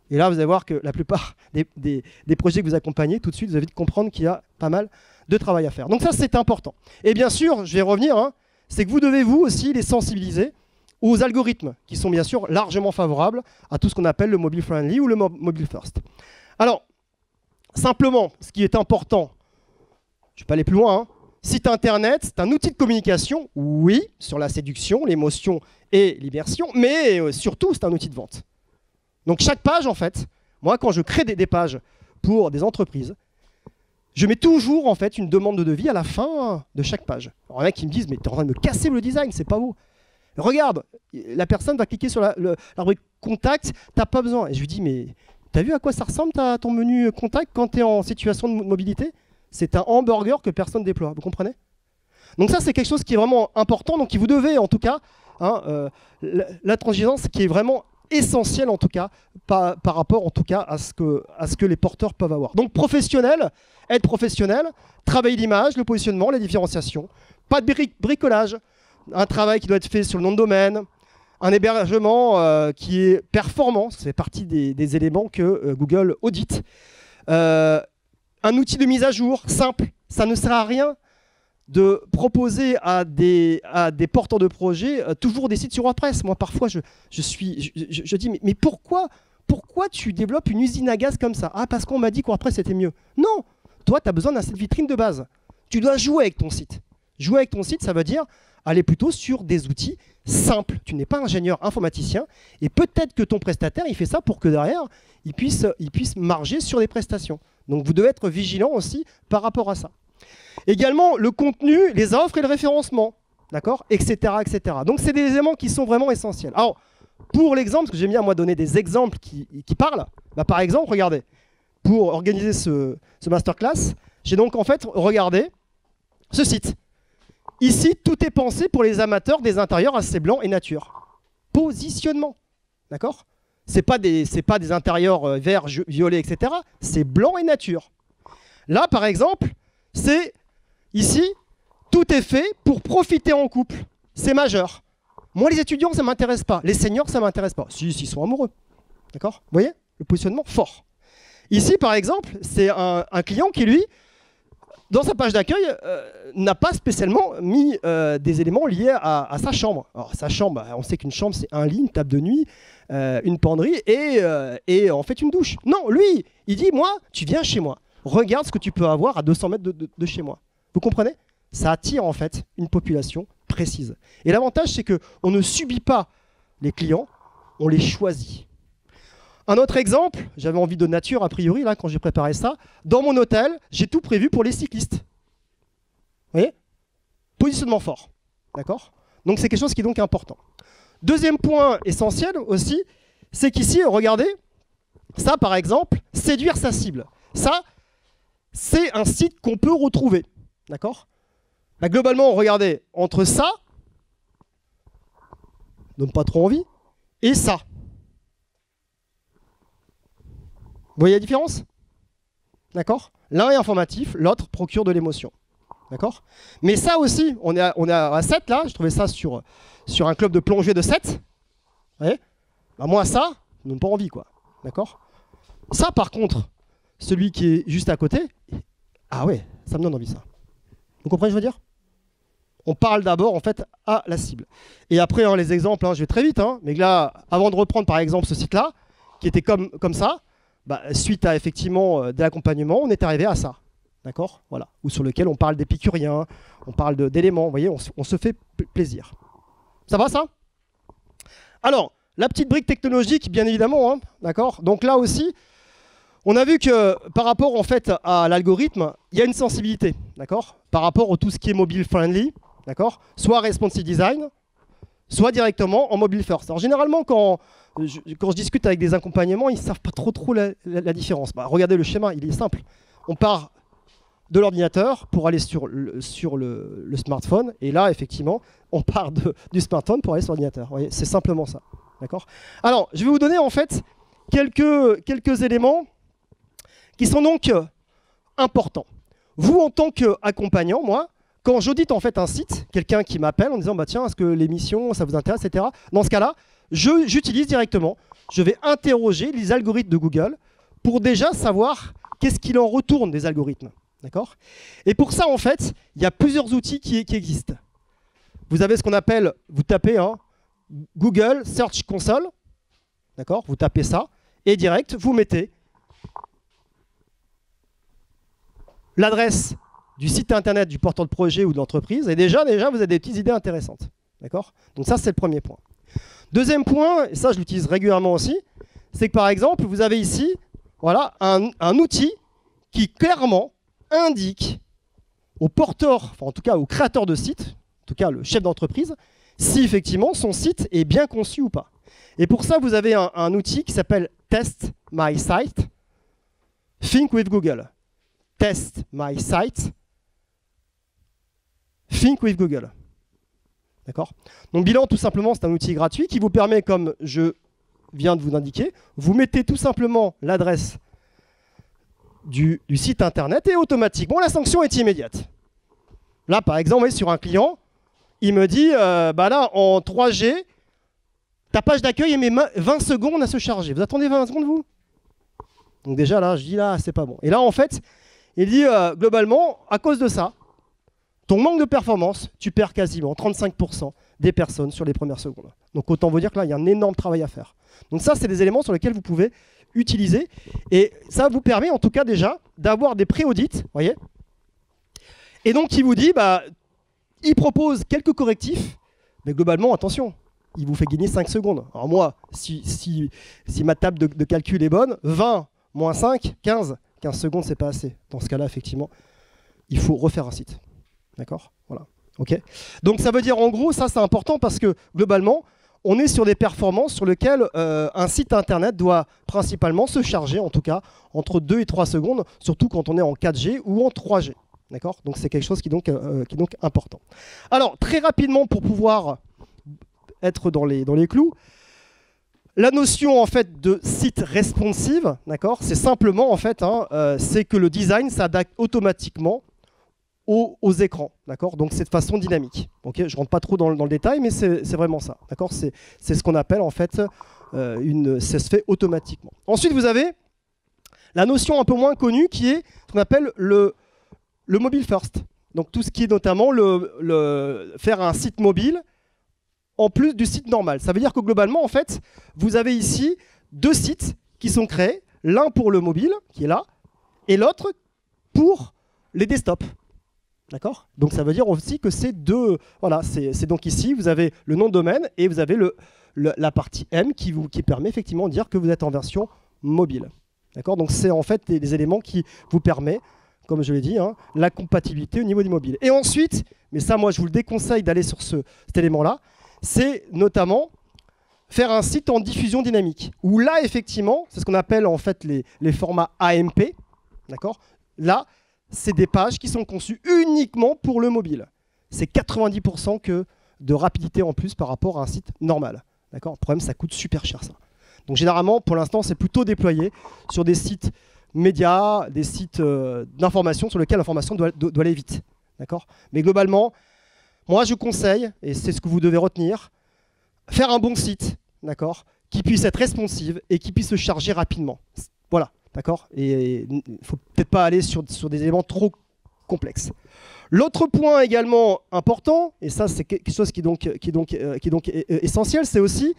Et là, vous allez voir que la plupart des projets que vous accompagnez, tout de suite, vous avez vite comprendre qu'il y a pas mal de travail à faire. Donc ça, c'est important. Et bien sûr, je vais revenir, c'est que vous devez, vous aussi, les sensibiliser aux algorithmes qui sont bien sûr largement favorables à tout ce qu'on appelle le mobile friendly ou le mobile first. Alors, simplement, ce qui est important, je ne vais pas aller plus loin, site internet, c'est un outil de communication, oui, sur la séduction, l'émotion et l'immersion, mais surtout, c'est un outil de vente. Donc chaque page, en fait, moi, quand je crée des pages pour des entreprises, je mets toujours, en fait, une demande de devis à la fin de chaque page. Alors, il y en a qui me disent, mais tu es en train de me casser le design, c'est pas beau. Regarde, la personne va cliquer sur la rubrique contact, t'as pas besoin. Et je lui dis, mais t'as vu à quoi ça ressemble ton menu contact quand tu es en situation de mobilité? C'est un hamburger que personne ne déploie, vous comprenez? Donc ça, c'est quelque chose qui est vraiment important, donc vous devez, en tout cas, l'intransigeance qui est vraiment essentiel en tout cas, par rapport en tout cas à ce que les porteurs peuvent avoir. Donc professionnel, être professionnel, travailler l'image, le positionnement, la différenciation, pas de bricolage, un travail qui doit être fait sur le nom de domaine, un hébergement qui est performant, ça fait partie des éléments que Google audite, un outil de mise à jour simple, ça ne sert à rien de proposer à des porteurs de projets toujours des sites sur WordPress. Moi, parfois, je dis, mais pourquoi tu développes une usine à gaz comme ça? Ah, parce qu'on m'a dit que WordPress était mieux. Non, toi, tu as besoin d'un site vitrine de base. Tu dois jouer avec ton site. Jouer avec ton site, ça veut dire aller plutôt sur des outils simples. Tu n'es pas ingénieur informaticien et peut-être que ton prestataire, il fait ça pour que derrière, il puisse marger sur les prestations. Donc, vous devez être vigilant aussi par rapport à ça. Également, le contenu, les offres et le référencement, d'accord, etc., etc. Donc, c'est des éléments qui sont vraiment essentiels. Alors, pour l'exemple, parce que j'aime bien, moi, donner des exemples qui parlent, bah, par exemple, regardez, pour organiser ce masterclass, j'ai donc, en fait, regardé ce site. Ici, tout est pensé pour les amateurs des intérieurs assez blancs et nature. Positionnement, d'accord? C'est pas des intérieurs verts, violets, etc. C'est blanc et nature. Là, par exemple, c'est ici, tout est fait pour profiter en couple. C'est majeur. Moi, les étudiants, ça ne m'intéresse pas. Les seniors, ça ne m'intéresse pas. Si, s'ils sont amoureux. D'accord? Vous voyez? Le positionnement fort. Ici, par exemple, c'est un client qui, lui, dans sa page d'accueil, n'a pas spécialement mis des éléments liés à sa chambre. Alors, sa chambre, on sait qu'une chambre, c'est un lit, une table de nuit, une penderie et en fait une douche. Non, lui, il dit, moi, tu viens chez moi. Regarde ce que tu peux avoir à 200 mètres de chez moi. Vous comprenez? Ça attire en fait une population précise. Et l'avantage, c'est qu'on ne subit pas les clients, on les choisit. Un autre exemple, j'avais envie de nature a priori, là, quand j'ai préparé ça. Dans mon hôtel, j'ai tout prévu pour les cyclistes. Vous voyez? Positionnement fort. D'accord? Donc c'est quelque chose qui est donc important. Deuxième point essentiel aussi, c'est qu'ici, regardez, ça par exemple, séduire sa cible. Ça, c'est un site qu'on peut retrouver. D'accord? Bah, globalement, regardez, entre ça, donne pas trop envie, et ça. Vous voyez la différence? D'accord? L'un est informatif, l'autre procure de l'émotion. D'accord? Mais ça aussi, on est à 7 là, je trouvais ça sur un club de plongée de 7. Vous voyez? Bah, moi, ça, je donne pas envie, quoi. D'accord? Ça, par contre, celui qui est juste à côté, ah ouais, ça me donne envie, ça. Vous comprenez ce que je veux dire? On parle d'abord, en fait, à la cible. Et après, hein, les exemples, hein, je vais très vite, hein, mais là, avant de reprendre, par exemple, ce site-là, qui était comme ça, bah, suite à, effectivement, de l'accompagnement, on est arrivé à ça. D'accord? Voilà. Ou sur lequel on parle d'épicuriens, on parle d'éléments, vous voyez, on se fait plaisir. Ça va, ça? Alors, la petite brique technologique, bien évidemment, hein, d'accord? Donc là aussi, on a vu que par rapport en fait à l'algorithme, il y a une sensibilité, d'accord? Par rapport à tout ce qui est mobile friendly, d'accord? Soit responsive design, soit directement en mobile first. Alors généralement, quand je discute avec des accompagnements, ils ne savent pas trop la différence. Bah, regardez le schéma, il est simple. On part de l'ordinateur pour aller sur le smartphone, et là, effectivement, on part du smartphone pour aller sur l'ordinateur. C'est simplement ça, d'accord? Alors, je vais vous donner en fait quelques éléments qui sont donc importants. Vous, en tant qu'accompagnant, moi, quand j'audite en fait un site, quelqu'un qui m'appelle en disant bah, tiens, est-ce que l'émission, ça vous intéresse, etc. Dans ce cas-là, j'utilise directement, je vais interroger les algorithmes de Google pour déjà savoir qu'est-ce qu'il en retourne des algorithmes. D'accord? Et pour ça, en fait, il y a plusieurs outils qui existent. Vous avez ce qu'on appelle, vous tapez hein, Google Search Console, d'accord? Vous tapez ça, et direct, vous mettez l'adresse du site internet du porteur de projet ou de l'entreprise, et déjà, vous avez des petites idées intéressantes. D'accord? Donc ça, c'est le premier point. Deuxième point, et ça, je l'utilise régulièrement aussi, c'est que par exemple, vous avez ici voilà, un outil qui clairement indique au porteur, enfin en tout cas au créateur de site, en tout cas le chef d'entreprise, si effectivement son site est bien conçu ou pas. Et pour ça, vous avez un outil qui s'appelle Test My Site, Think with Google. Test My Site, Think with Google. D'accord? Donc Bilan, tout simplement, c'est un outil gratuit qui vous permet, comme je vient de vous indiquer. Vous mettez tout simplement l'adresse du site internet et automatiquement la sanction est immédiate. Là, par exemple, vous voyez, sur un client, il me dit, bah là, en 3G, ta page d'accueil met 20 secondes à se charger. Vous attendez 20 secondes, vous? Donc déjà, là, je dis, là, c'est pas bon. Et là, en fait, il dit, globalement, à cause de ça, ton manque de performance, tu perds quasiment 35% des personnes sur les premières secondes. Donc autant vous dire que là, il y a un énorme travail à faire. Donc ça, c'est des éléments sur lesquels vous pouvez utiliser. Et ça vous permet, en tout cas, déjà, d'avoir des pré-audits, voyez. Et donc, il vous dit, bah, il propose quelques correctifs, mais globalement, attention, il vous fait gagner 5 secondes. Alors moi, si ma table de calcul est bonne, 20 moins 5, 15 secondes, c'est pas assez. Dans ce cas-là, effectivement, il faut refaire un site. D'accord? Voilà. OK. Donc ça veut dire, en gros, ça c'est important parce que, globalement, on est sur des performances sur lesquelles un site internet doit principalement se charger, en tout cas, entre 2 et 3 secondes, surtout quand on est en 4G ou en 3G. D'accord? Donc c'est quelque chose qui est donc important. Alors, très rapidement, pour pouvoir être dans les clous, la notion en fait de site responsive, d'accord, c'est simplement en fait, c'est que le design s'adapte automatiquement aux écrans, d'accord. Donc c'est de façon dynamique. Ok, je rentre pas trop dans le détail, mais c'est vraiment ça, d'accord. C'est ce qu'on appelle en fait ça se fait automatiquement. Ensuite, vous avez la notion un peu moins connue qui est ce qu'on appelle le mobile first. Donc tout ce qui est notamment faire un site mobile en plus du site normal. Ça veut dire que globalement, en fait, vous avez ici 2 sites qui sont créés, l'un pour le mobile, qui est là, et l'autre pour les desktops. D'accord? Donc ça veut dire aussi que c'est deux... Voilà, c'est donc ici, vous avez le nom de domaine et vous avez la partie M qui permet effectivement de dire que vous êtes en version mobile. D'accord? Donc c'est en fait des éléments qui vous permettent, comme je l'ai dit, la compatibilité au niveau du mobile. Et ensuite, mais ça moi je vous le déconseille d'aller sur cet élément-là, c'est notamment faire un site en diffusion dynamique. Où là, effectivement, c'est ce qu'on appelle en fait les formats AMP. D'accord? Là, c'est des pages qui sont conçues uniquement pour le mobile. C'est 90% de rapidité en plus par rapport à un site normal. D'accord? Le problème, ça coûte super cher, ça. Donc généralement, pour l'instant, c'est plutôt déployé sur des sites médias, des sites d'information sur lesquels l'information doit aller vite. D'accord? Mais globalement, moi, je conseille, et c'est ce que vous devez retenir, faire un bon site, d'accord, qui puisse être responsive et qui puisse se charger rapidement. Voilà, d'accord. Et il ne faut peut-être pas aller sur des éléments trop complexes. L'autre point également important, et ça c'est quelque chose qui est donc essentiel, c'est aussi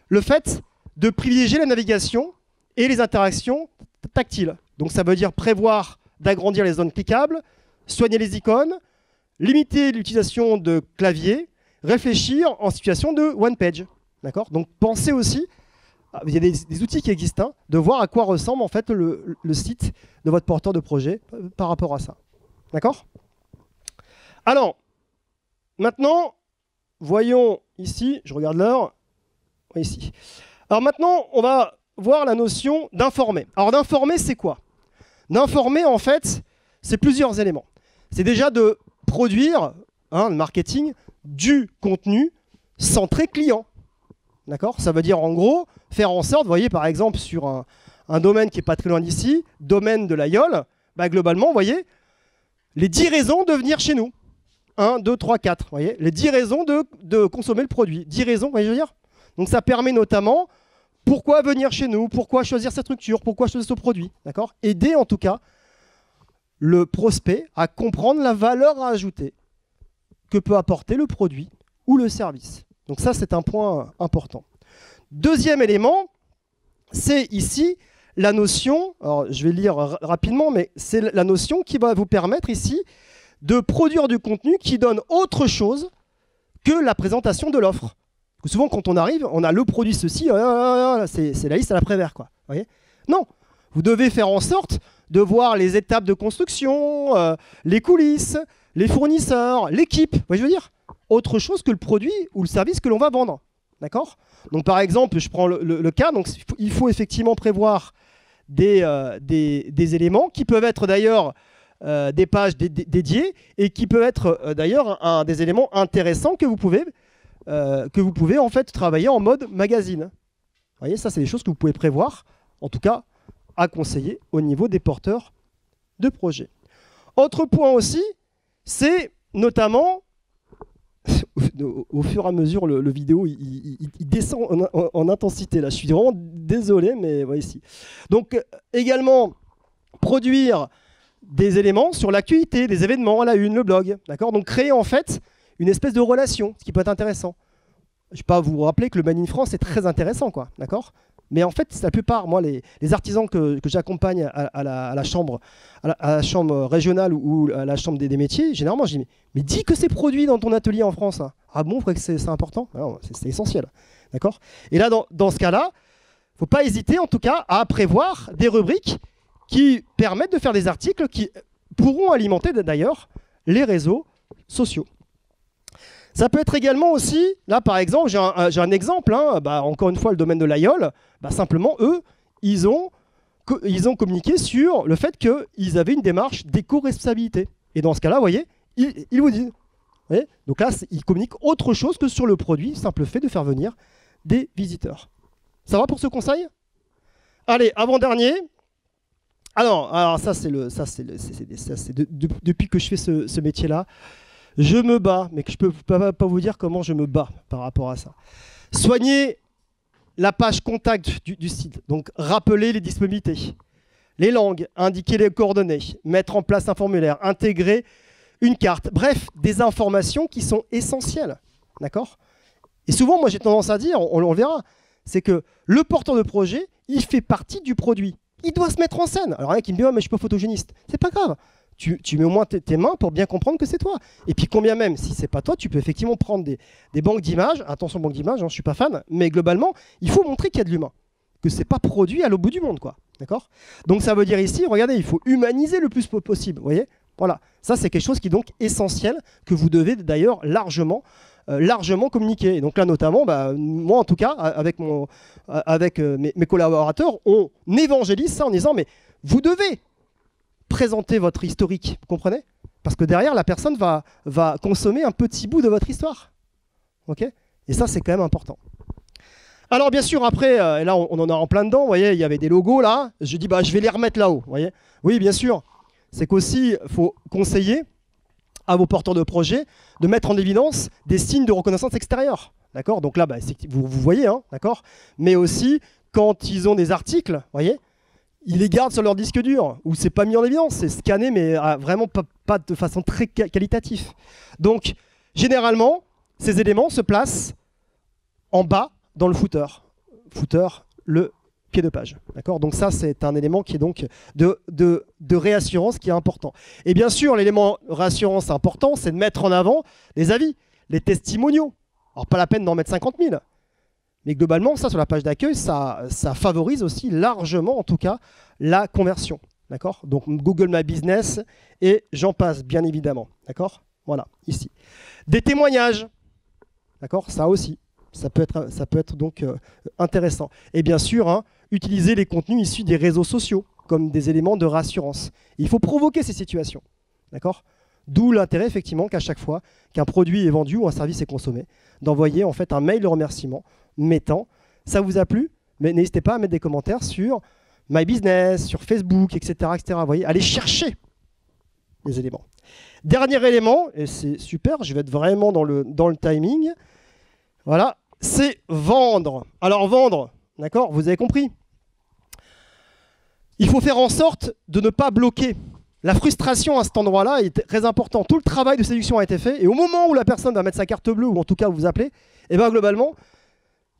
le fait de privilégier la navigation et les interactions tactiles. Donc ça veut dire prévoir d'agrandir les zones cliquables, soigner les icônes, limiter l'utilisation de clavier, réfléchir en situation de one page. D'accord? Donc pensez aussi, il y a des outils qui existent, de voir à quoi ressemble en fait le site de votre porteur de projet par rapport à ça. D'accord? Alors, maintenant, voyons ici, je regarde l'heure, ici. Alors maintenant, on va voir la notion d'informer. Alors d'informer, c'est quoi? D'informer, en fait, c'est plusieurs éléments. C'est déjà de produire, le marketing, du contenu centré client. D'accord? Ça veut dire en gros faire en sorte, vous voyez par exemple sur un domaine qui n'est pas très loin d'ici, domaine de l'Aïol, bah, globalement, vous voyez, les 10 raisons de venir chez nous. 1, 2, 3, 4, vous voyez, les 10 raisons de consommer le produit. 10 raisons, vous voyez, je veux dire. Donc ça permet notamment pourquoi venir chez nous, pourquoi choisir cette structure, pourquoi choisir ce produit. D'accord? Aider en tout cas le prospect à comprendre la valeur à ajouter que peut apporter le produit ou le service. Donc ça, c'est un point important. Deuxième élément, c'est ici la notion, alors je vais lire rapidement, mais c'est la notion qui va vous permettre ici de produire du contenu qui donne autre chose que la présentation de l'offre. Souvent, quand on arrive, on a le produit ceci, c'est la liste à l'après-vert, quoi. Voyez? Non, vous devez faire en sorte de voir les étapes de construction, les coulisses, les fournisseurs, l'équipe, vous voyez, je veux dire, autre chose que le produit ou le service que l'on va vendre. D'accord? Donc par exemple, je prends le cas, donc il faut effectivement prévoir des éléments qui peuvent être d'ailleurs des pages dédiées et qui peuvent être d'ailleurs des éléments intéressants que vous pouvez en fait travailler en mode magazine. voyez, ça, c'est des choses que vous pouvez prévoir, en tout cas, à conseiller au niveau des porteurs de projets. Autre point aussi, c'est notamment, au fur et à mesure, le vidéo, il descend en intensité. Là, je suis vraiment désolé, mais voilà ici. Donc, également, produire des éléments sur l'actualité, des événements à la une, le blog. D'accord. Donc, créer en fait une espèce de relation, ce qui peut être intéressant. Je ne vais pas vous rappeler que le Made in France est très intéressant, quoi. D'accord. Mais en fait, la plupart, moi, les artisans que j'accompagne à la chambre régionale ou à la chambre des métiers, généralement, je dis mais dis que c'est produit dans ton atelier en France. Hein. Ah bon, vous croyez que c'est important? C'est essentiel. D'accord. Et là, dans ce cas-là, il ne faut pas hésiter, en tout cas, à prévoir des rubriques qui permettent de faire des articles qui pourront alimenter, d'ailleurs, les réseaux sociaux. Ça peut être également aussi, là par exemple, j'ai un exemple, hein, encore une fois le domaine de l'AIOL, simplement eux, ils ont communiqué sur le fait qu'ils avaient une démarche d'éco-responsabilité. Et dans ce cas-là, vous voyez, ils vous disent. Vous voyez, donc là, ils communiquent autre chose que sur le produit, simple fait de faire venir des visiteurs. Ça va pour ce conseil? Allez, avant-dernier. Alors ça c'est depuis que je fais ce métier-là. Je me bats, mais que je ne peux pas vous dire comment je me bats par rapport à ça. Soigner la page contact du site, donc rappeler les disponibilités, les langues, indiquer les coordonnées, mettre en place un formulaire, intégrer une carte, bref, des informations qui sont essentielles. D'accord? Et souvent, moi j'ai tendance à dire, on le verra, c'est que le porteur de projet, il fait partie du produit. Il doit se mettre en scène. Alors il y en a qui me disent, oh, mais je ne suis pas photogéniste. C'est pas grave. Tu mets au moins tes mains pour bien comprendre que c'est toi. Et puis combien même, si c'est pas toi, tu peux effectivement prendre des banques d'images. Attention, banque d'images, hein, je suis pas fan, mais globalement, il faut montrer qu'il y a de l'humain, que c'est pas produit à l'autre bout du monde, quoi. D'accord? Donc ça veut dire ici, regardez, il faut humaniser le plus possible. Vous voyez? Voilà. Ça, c'est quelque chose qui est donc essentiel, que vous devez d'ailleurs largement communiquer. Et donc là, notamment, moi en tout cas, avec mes collaborateurs, on évangélise ça en disant, mais vous devez présenter votre historique, vous comprenez? Parce que derrière, la personne va consommer un petit bout de votre histoire. Ok? Et ça, c'est quand même important. Alors, bien sûr, après, et là, on en a en plein dedans, vous voyez, il y avait des logos là. Je dis, je vais les remettre là-haut, vous voyez? Oui, bien sûr. C'est qu'aussi, il faut conseiller à vos porteurs de projet de mettre en évidence des signes de reconnaissance extérieure. D'accord? Donc là, vous voyez, hein, d'accord? Mais aussi, quand ils ont des articles, vous voyez, ils les gardent sur leur disque dur, où c'est pas mis en évidence, c'est scanné, mais vraiment pas de façon très qualitative. Donc, généralement, ces éléments se placent en bas dans le footer. Footer, le pied de page. D'accord? Donc ça, c'est un élément qui est donc de réassurance qui est important. Et bien sûr, l'élément réassurance important, c'est de mettre en avant les avis, les testimoniaux. Alors, pas la peine d'en mettre 50 000. Mais globalement, ça, sur la page d'accueil, ça favorise aussi largement, en tout cas, la conversion. D'accord? Donc, Google My Business et j'en passe, bien évidemment. D'accord? Voilà, ici. Des témoignages. D'accord? Ça aussi. Ça peut être donc intéressant. Et bien sûr, hein, utiliser les contenus issus des réseaux sociaux comme des éléments de rassurance. Il faut provoquer ces situations. D'accord? D'où l'intérêt, effectivement, qu'à chaque fois qu'un produit est vendu ou un service est consommé, d'envoyer en fait un mail de remerciement mettant « ça vous a plu ?» Mais n'hésitez pas à mettre des commentaires sur My Business, sur Facebook, etc. etc. Vous voyez, allez chercher les éléments. Dernier élément, et c'est super, je vais être vraiment dans le timing, voilà, c'est vendre. Alors vendre, d'accord, vous avez compris. Il faut faire en sorte de ne pas bloquer. La frustration à cet endroit-là est très important. Tout le travail de séduction a été fait, et au moment où la personne va mettre sa carte bleue, ou en tout cas vous appelez, et bien globalement,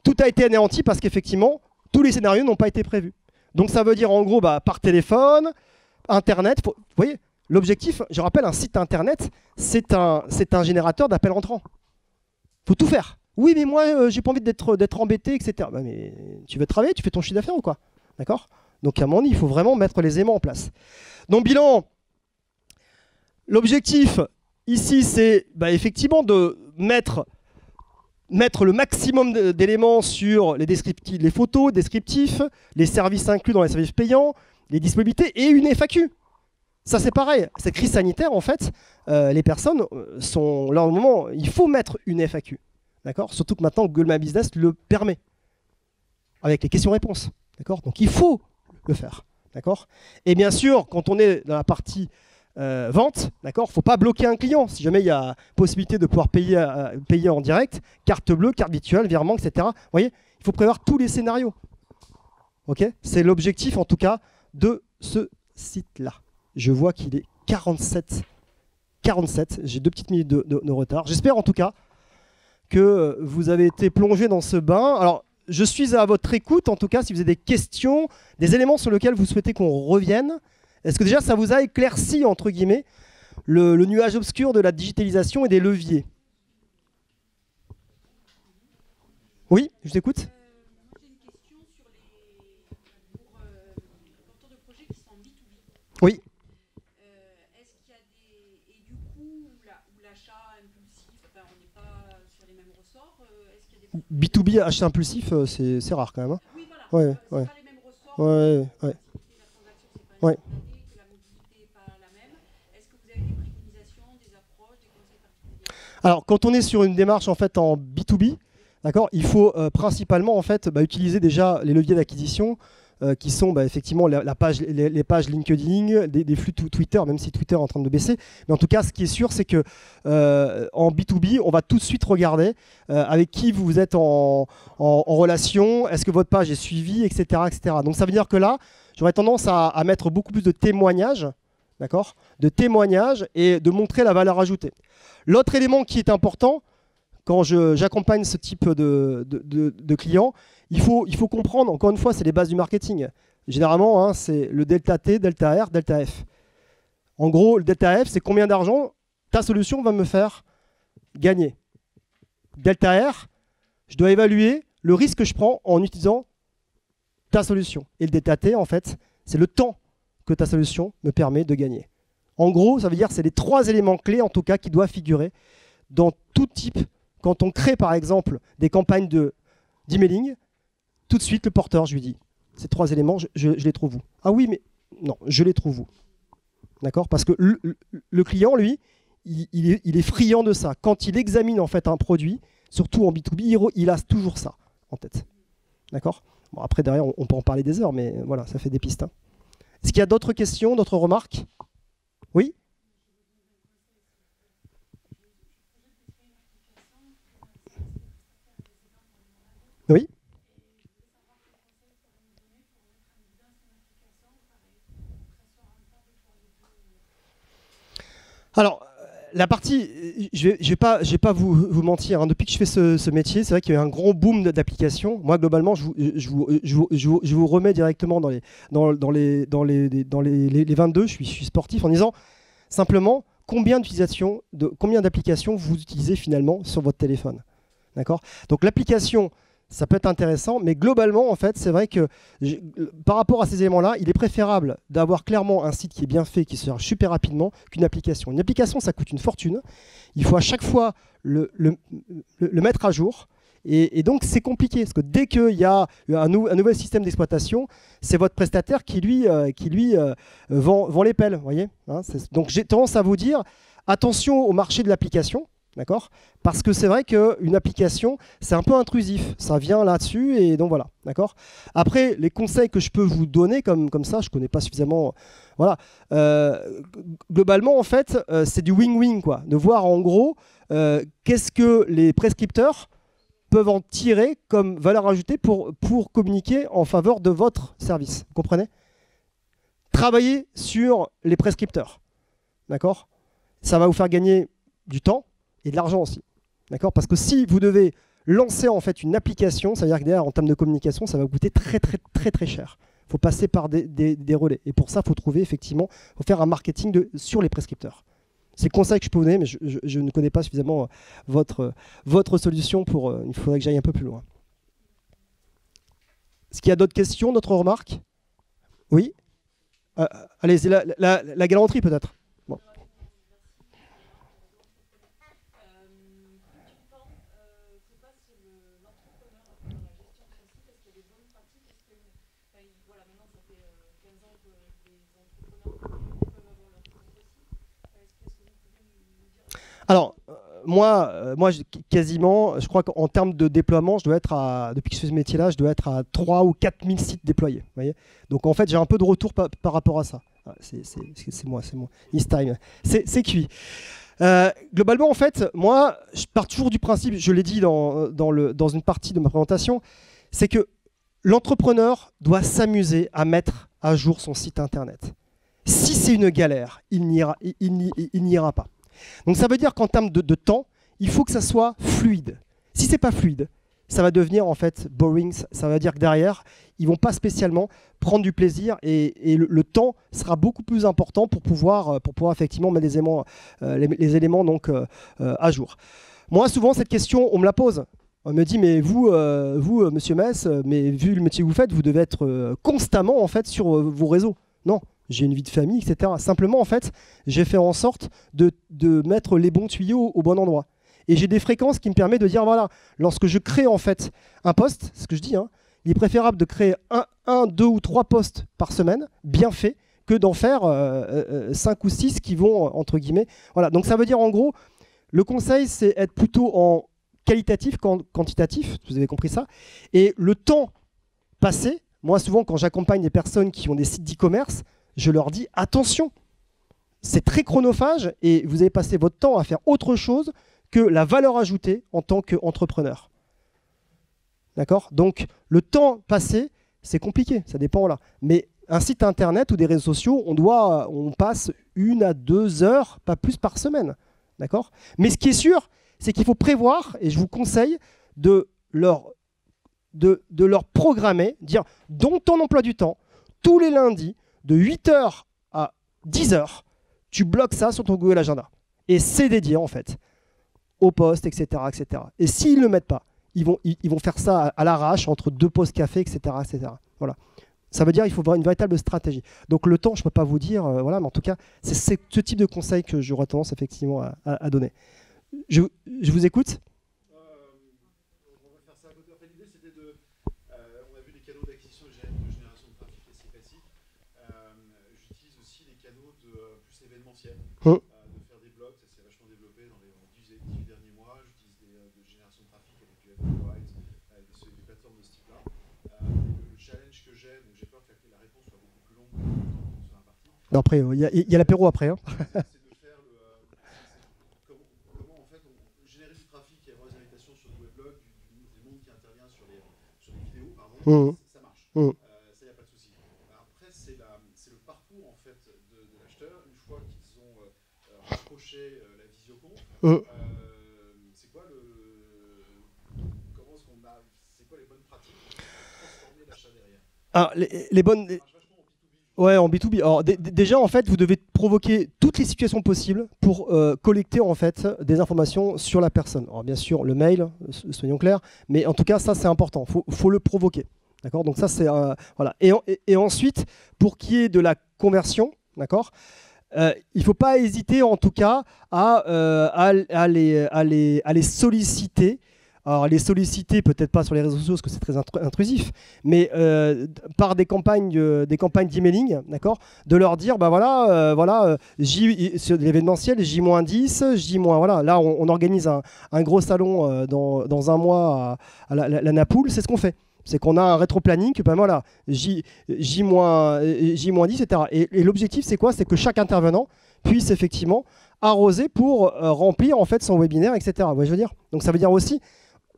tout a été anéanti parce qu'effectivement, tous les scénarios n'ont pas été prévus. Donc ça veut dire en gros, par téléphone, Internet. Vous voyez, l'objectif, je rappelle, un site Internet, c'est un générateur d'appels entrants. Il faut tout faire. Oui, mais moi, j'ai pas envie d'être embêté, etc. Mais tu veux travailler, tu fais ton chiffre d'affaires ou quoi? D'accord? Donc à un moment donné, il faut vraiment mettre les aimants en place. Donc bilan, l'objectif ici, c'est effectivement de mettre le maximum d'éléments sur les descriptifs, les photos, descriptifs, les services inclus dans les services payants, les disponibilités et une FAQ. Ça, c'est pareil. Cette crise sanitaire, en fait, les personnes sont là au moment, il faut mettre une FAQ. D'accord? Surtout que maintenant, Google My Business le permet. avec les questions-réponses. D'accord? Donc il faut le faire. D'accord? Et bien sûr, quand on est dans la partie vente, d'accord, il ne faut pas bloquer un client. Si jamais il y a possibilité de pouvoir payer en direct, carte bleue, carte virtuelle, virement, etc. Vous voyez, il faut prévoir tous les scénarios. Ok? C'est l'objectif, en tout cas, de ce site-là. Je vois qu'il est 47. J'ai 2 petites minutes de retard. J'espère, en tout cas, que vous avez été plongé dans ce bain. Alors, je suis à votre écoute, en tout cas, si vous avez des questions, des éléments sur lesquels vous souhaitez qu'on revienne. Est-ce que déjà ça vous a éclairci, entre guillemets, le nuage obscur de la digitalisation et des leviers? Oui, je t'écoute. Moi j'ai une question sur les porteurs de projets qui sont en B2B. Oui. Est-ce qu'il y a des... Et du coup, où l'achat impulsif, enfin, on n'est pas sur les mêmes ressorts, est-ce qu'il y a des... B2B, achat impulsif, c'est rare quand même. Hein. Oui, voilà. Ouais, C'est ouais. pas les mêmes ressorts. Ouais, ouais. La transaction, c'est pas Ouais. instantané, que la mobilité n'est pas la même. Est-ce que vous avez des préconisations, des approches, des conseils particuliers? Alors, quand on est sur une démarche en fait en B2B, d'accord, il faut principalement en fait utiliser déjà les leviers d'acquisition qui sont effectivement les pages LinkedIn, des flux Twitter, même si Twitter est en train de baisser. Mais en tout cas, ce qui est sûr, c'est que en B2B, on va tout de suite regarder avec qui vous êtes en relation, est-ce que votre page est suivie, etc., etc. Donc ça veut dire que là, j'aurais tendance à mettre beaucoup plus de témoignages, d'accord, de témoignages et de montrer la valeur ajoutée. L'autre élément qui est important, quand j'accompagne ce type de clients, il faut comprendre, encore une fois, c'est les bases du marketing. Généralement, hein, c'est le delta T, delta R, delta F. En gros, le delta F, c'est combien d'argent ta solution va me faire gagner. Delta R, je dois évaluer le risque que je prends en utilisant ta solution. Et le delta T, en fait, c'est le temps que ta solution me permet de gagner. En gros, ça veut dire que c'est les 3 éléments clés, en tout cas, qui doivent figurer dans tout type. Quand on crée, par exemple, des campagnes d'emailing, tout de suite, le porteur, je lui dis, ces 3 éléments, je les trouve où? Ah oui, mais non, je les trouve où? D'accord? Parce que le client, lui, il est friand de ça. Quand il examine en fait un produit, surtout en B2B, il a toujours ça en tête. D'accord? Bon, après, derrière, on peut en parler des heures, mais voilà, ça fait des pistes. Hein. Est-ce qu'il y a d'autres questions, d'autres remarques? Oui? Oui? Alors, la partie, je vais pas vous mentir, hein, depuis que je fais ce métier, c'est vrai qu'il y a eu un grand boom d'applications. Moi, globalement, je vous remets directement dans les 22, je suis sportif, en disant simplement combien d'applications vous utilisez finalement sur votre téléphone. D'accord? Donc l'application, ça peut être intéressant, mais globalement, en fait, c'est vrai que par rapport à ces éléments-là, il est préférable d'avoir clairement un site qui est bien fait, qui se charge super rapidement, qu'une application. Une application, ça coûte une fortune. Il faut à chaque fois le mettre à jour. Et donc, c'est compliqué, parce que dès qu'il y a un nouvel système d'exploitation, c'est votre prestataire qui, lui, vend les pelles. Voyez, hein, donc, j'ai tendance à vous dire, attention au marché de l'application. D'accord? Parce que c'est vrai qu'une application, c'est un peu intrusif. Ça vient là-dessus et donc voilà. D'accord? Après, les conseils que je peux vous donner comme ça, je ne connais pas suffisamment. Voilà. Globalement, en fait, c'est du win-win, quoi. De voir en gros qu'est-ce que les prescripteurs peuvent en tirer comme valeur ajoutée pour communiquer en faveur de votre service. Vous comprenez? Travaillez sur les prescripteurs. D'accord? Ça va vous faire gagner du temps et de l'argent aussi. D'accord? Parce que si vous devez lancer en fait une application, ça veut dire que derrière, en termes de communication, ça va vous coûter très très très très cher. Il faut passer par des relais. Et pour ça, il faut trouver effectivement, il faut faire un marketing sur les prescripteurs. C'est le conseil que je peux vous donner, mais je ne connais pas suffisamment votre solution pour. Il faudrait que j'aille un peu plus loin. Est-ce qu'il y a d'autres questions, d'autres remarques? Oui? Allez, c'est la galanterie peut-être. Bon. Alors, quasiment, je crois qu'en termes de déploiement, je dois être depuis que je fais ce métier-là, je dois être à 3 ou 4 000 sites déployés. Vous voyez, donc en fait, j'ai un peu de retour par rapport à ça. Ah, c'est moi. It's time. C'est cuit. Globalement, en fait, moi, je pars toujours du principe, je l'ai dit dans une partie de ma présentation, c'est que l'entrepreneur doit s'amuser à mettre à jour son site internet. Si c'est une galère, il n'y ira pas. Donc ça veut dire qu'en termes de temps, il faut que ça soit fluide. Si c'est pas fluide, ça va devenir en fait boring. Ça veut dire que derrière, ils vont pas spécialement prendre du plaisir et le temps sera beaucoup plus important pour pouvoir effectivement mettre les éléments donc, à jour. Moi, souvent, cette question, on me la pose. On me dit, mais vous, monsieur Mess, mais vu le métier que vous faites, vous devez être constamment en fait sur vos réseaux. Non. J'ai une vie de famille, etc. Simplement, en fait, j'ai fait en sorte de mettre les bons tuyaux au bon endroit. Et j'ai des fréquences qui me permettent de dire, voilà, lorsque je crée en fait un post, c'est ce que je dis, hein, il est préférable de créer 2 ou 3 posts par semaine, bien faits, que d'en faire 5 ou 6 qui vont, entre guillemets. Voilà. Donc ça veut dire, en gros, le conseil, c'est être plutôt en qualitatif qu'en quantitatif, vous avez compris ça. Et le temps passé, moi, souvent, quand j'accompagne des personnes qui ont des sites d'e-commerce, je leur dis attention, c'est très chronophage et vous avez passé votre temps à faire autre chose que la valeur ajoutée en tant qu'entrepreneur. D'accord? Donc, le temps passé, c'est compliqué, ça dépend là. Mais un site internet ou des réseaux sociaux, on passe 1 à 2 heures, pas plus par semaine. D'accord? Mais ce qui est sûr, c'est qu'il faut prévoir, et je vous conseille de leur programmer, dire dans ton emploi du temps, tous les lundis, de 8h à 10h, tu bloques ça sur ton Google Agenda. Et c'est dédié, en fait, aux posts, etc., etc. Et s'ils ne le mettent pas, ils vont faire ça à l'arrache, entre 2 pauses café, etc., etc. Voilà. Ça veut dire qu'il faut avoir une véritable stratégie. Donc le temps, je ne peux pas vous dire, voilà, mais en tout cas, c'est ce type de conseil que j'aurais tendance, effectivement, à donner. Je vous écoute. De faire des blogs, ça s'est vachement développé dans les 18 derniers mois. J'utilise de génération de trafic avec du White, des plateformes de ce type-là. Le challenge que j'ai, donc j'ai peur que la réponse soit beaucoup plus longue que le temps qu'on soit imparti. Après, il y a l'apéro après. Hein. C'est de faire comment en fait on générer du trafic et avoir des invitations sur le weblog, du monde qui intervient sur les vidéos, pardon, ça marche. Ça, il n'y a pas de souci. Après, c'est le parcours en fait de l'acheteur, une fois qu'ils ont raccroché la visioconf. C'est quoi c'est quoi les bonnes pratiques pour transformer l'achat derrière? Ah, les bonnes. Ouais, en B2B. Alors, déjà, en fait, vous devez provoquer toutes les situations possibles pour collecter en fait des informations sur la personne. Alors, bien sûr, le mail, soyons clairs, mais en tout cas, ça, c'est important. Faut le provoquer. D'accord? Donc ça, c'est voilà. Et ensuite, pour qu'il y ait de la conversion, d'accord, il ne faut pas hésiter, en tout cas, à les solliciter. Alors, les solliciter, peut-être pas sur les réseaux sociaux, parce que c'est très intrusif, mais par des campagnes d'emailing, d'accord, de leur dire, bah voilà, sur l'événementiel, J-10, J-, voilà, là, on organise un gros salon dans un mois à la Napoule, c'est ce qu'on fait. C'est qu'on a un rétro-planning, ben voilà, J-10, etc. Et l'objectif, c'est quoi? C'est que chaque intervenant puisse effectivement arroser pour remplir en fait son webinaire, etc. Vous voyez, je veux dire. Donc ça veut dire aussi,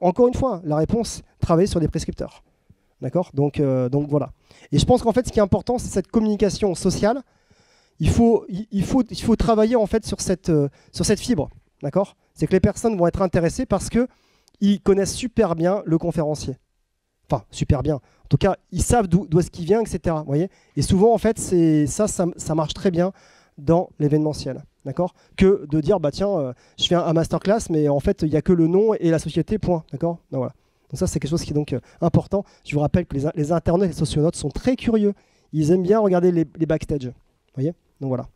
encore une fois, la réponse, travailler sur des prescripteurs. D'accord? Donc voilà. Et je pense qu'en fait, ce qui est important, c'est cette communication sociale. Il faut travailler en fait sur cette fibre. D'accord? C'est que les personnes vont être intéressées parce qu'ils connaissent super bien le conférencier. Enfin, super bien. En tout cas, ils savent d'où est-ce qu'il vient, etc. Vous voyez? Et souvent, en fait, ça marche très bien dans l'événementiel. D'accord? Que de dire, bah tiens, je fais un masterclass, mais en fait, il n'y a que le nom et la société, point. D'accord? Donc, voilà. Donc ça, c'est quelque chose qui est donc important. Je vous rappelle que les internautes et les socionautes sont très curieux. Ils aiment bien regarder les backstage. Vous voyez? Donc voilà.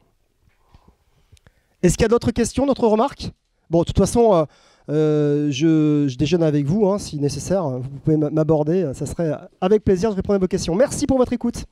Est-ce qu'il y a d'autres questions, d'autres remarques? Bon, de toute façon, je déjeune avec vous, hein, si nécessaire. Vous pouvez m'aborder. Ça serait avec plaisir de répondre à vos questions. Merci pour votre écoute.